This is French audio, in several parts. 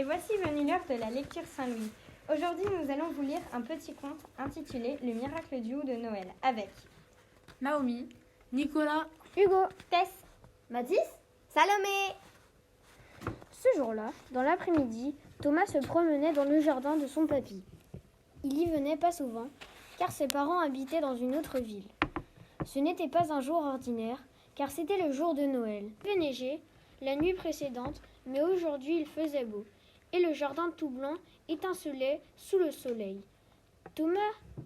Et voici venu l'heure de la lecture Saint-Louis. Aujourd'hui, nous allons vous lire un petit conte intitulé Le miracle du hou de Noël avec Naomi, Nicolas, Hugo, Tess, Mathis, Salomé. Ce jour-là, dans l'après-midi, Thomas se promenait dans le jardin de son papy. Il y venait pas souvent, car ses parents habitaient dans une autre ville. Ce n'était pas un jour ordinaire, car c'était le jour de Noël. Il avait neigé la nuit précédente, mais aujourd'hui il faisait beau, et le jardin tout blanc étincelait sous le soleil. Thomas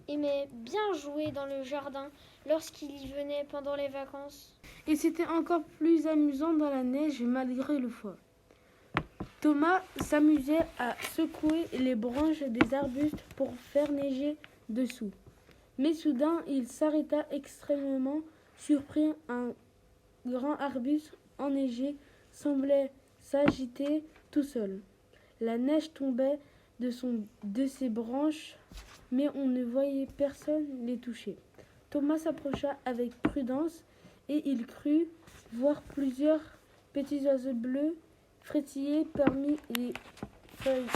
aimait bien jouer dans le jardin lorsqu'il y venait pendant les vacances. et c'était encore plus amusant dans la neige malgré le froid. Thomas s'amusait à secouer les branches des arbustes pour faire neiger dessous. Mais soudain, il s'arrêta extrêmement surpris. Un grand arbuste enneigé semblait s'agiter tout seul. La neige tombait de ses branches, mais on ne voyait personne les toucher. Thomas s'approcha avec prudence et il crut voir plusieurs petits oiseaux bleus frétiller parmi les feuilles.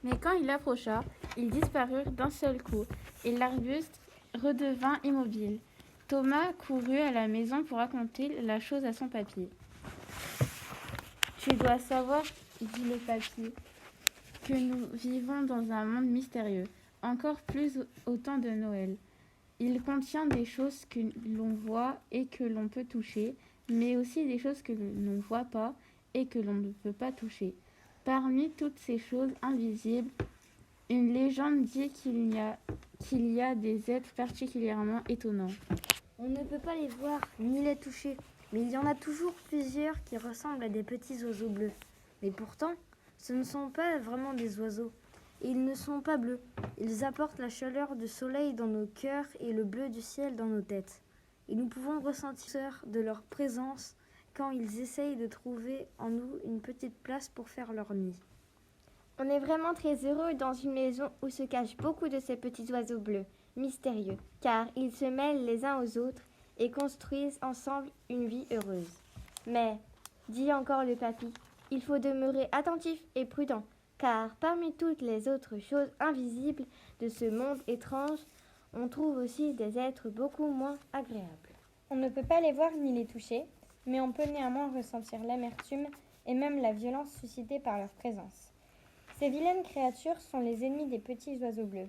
Mais quand il approcha, ils disparurent d'un seul coup, et l'arbuste redevint immobile. Thomas courut à la maison pour raconter la chose à son papy. « Tu dois savoir, dit le papy, que nous vivons dans un monde mystérieux, encore plus au temps de Noël. Il contient des choses que l'on voit et que l'on peut toucher, mais aussi des choses que l'on ne voit pas et que l'on ne peut pas toucher. Parmi toutes ces choses invisibles, une légende dit qu'il y a des êtres particulièrement étonnants. On ne peut pas les voir ni les toucher, mais il y en a toujours plusieurs qui ressemblent à des petits oiseaux bleus. Mais pourtant, ce ne sont pas vraiment des oiseaux. Et ils ne sont pas bleus. Ils apportent la chaleur du soleil dans nos cœurs et le bleu du ciel dans nos têtes. Et nous pouvons ressentir de leur présence quand ils essayent de trouver en nous une petite place pour faire leur nid. On est vraiment très heureux dans une maison où se cachent beaucoup de ces petits oiseaux bleus, mystérieux, car ils se mêlent les uns aux autres et construisent ensemble une vie heureuse. Mais, dit encore le papy, il faut demeurer attentif et prudent, car parmi toutes les autres choses invisibles de ce monde étrange, on trouve aussi des êtres beaucoup moins agréables. On ne peut pas les voir ni les toucher, mais on peut néanmoins ressentir l'amertume et même la violence suscitée par leur présence. Ces vilaines créatures sont les ennemis des petits oiseaux bleus.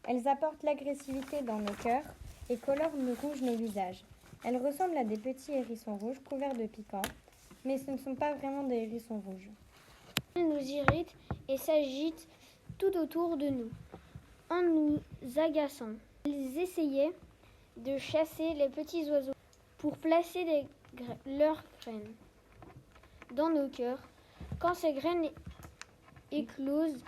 Elles apportent l'agressivité dans nos cœurs et colorent de rouge nos visages. Elles ressemblent à des petits hérissons rouges couverts de piquants, mais ce ne sont pas vraiment des hérissons rouges. Elles nous irritent et s'agitent tout autour de nous, en nous agaçant. Ils essayaient de chasser les petits oiseaux pour placer leurs graines dans nos cœurs. Quand ces graines éclosent,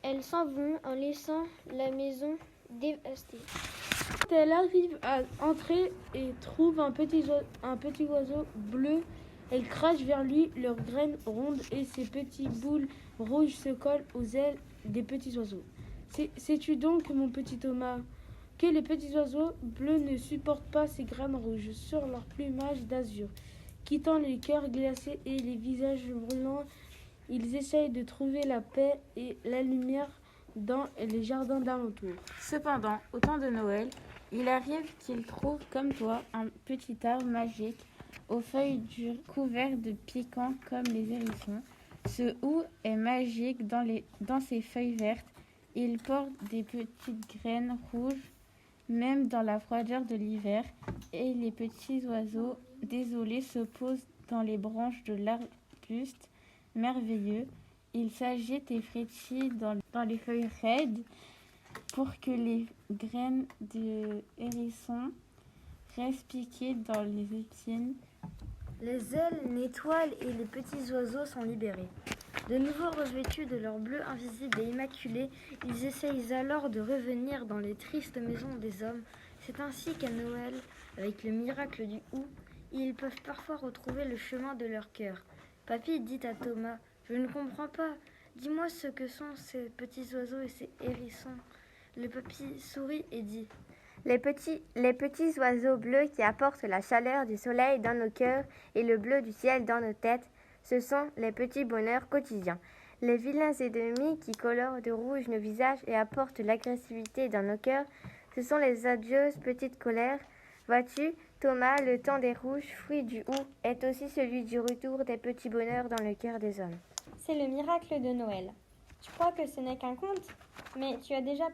elles s'en vont en laissant la maison dévastée. Quand elle arrive à entrer et trouve un petit oiseau bleu, elle crache vers lui leurs graines rondes et ses petites boules rouges se collent aux ailes des petits oiseaux. Sais-tu donc, mon petit Thomas, que les petits oiseaux bleus ne supportent pas ces graines rouges sur leur plumage d'azur, quittant les cœurs glacés et les visages brûlants, ils essayent de trouver la paix et la lumière dans les jardins d'alentour. Cependant, au temps de Noël, il arrive qu'ils trouvent comme toi un petit arbre magique aux feuilles dures couvertes de piquants comme les hérissons. Ce hou est magique dans ses feuilles vertes. Il porte des petites graines rouges, même dans la froideur de l'hiver, et les petits oiseaux désolés se posent dans les branches de l'arbuste merveilleux. Ils s'agitent et frétillent dans les feuilles raides pour que les graines de hérisson restent piquées dans les épines. Les ailes nettoient et les petits oiseaux sont libérés. De nouveau revêtus de leur bleu invisible et immaculé, ils essayent alors de revenir dans les tristes maisons des hommes. C'est ainsi qu'à Noël, avec le miracle du hou, ils peuvent parfois retrouver le chemin de leur cœur. Papy dit à Thomas, « Je ne comprends pas. Dis-moi ce que sont ces petits oiseaux et ces hérissons. » Le papy sourit et dit, Les petits oiseaux bleus qui apportent la chaleur du soleil dans nos cœurs et le bleu du ciel dans nos têtes, ce sont les petits bonheurs quotidiens. Les vilains ennemis qui colorent de rouge nos visages et apportent l'agressivité dans nos cœurs, ce sont les adieuses petites colères. Vois-tu, Thomas, le temps des rouges, fruits du hou, est aussi celui du retour des petits bonheurs dans le cœur des hommes. C'est le miracle de Noël. Tu crois que ce n'est qu'un conte, mais tu as déjà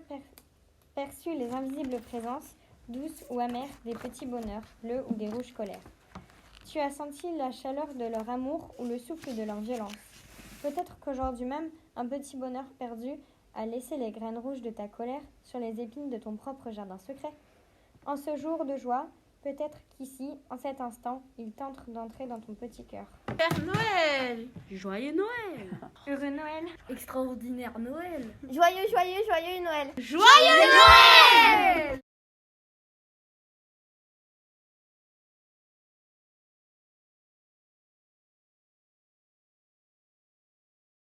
perçu les invisibles présences, douces ou amères, des petits bonheurs, bleus ou des rouges colères. Tu as senti la chaleur de leur amour ou le souffle de leur violence. Peut-être qu'aujourd'hui même, un petit bonheur perdu a laissé les graines rouges de ta colère sur les épines de ton propre jardin secret. En ce jour de joie, peut-être qu'ici, en cet instant, il tente d'entrer dans ton petit cœur. Père Noël! Joyeux Noël! Heureux Noël! Extraordinaire Noël! Joyeux Noël! Joyeux Noël!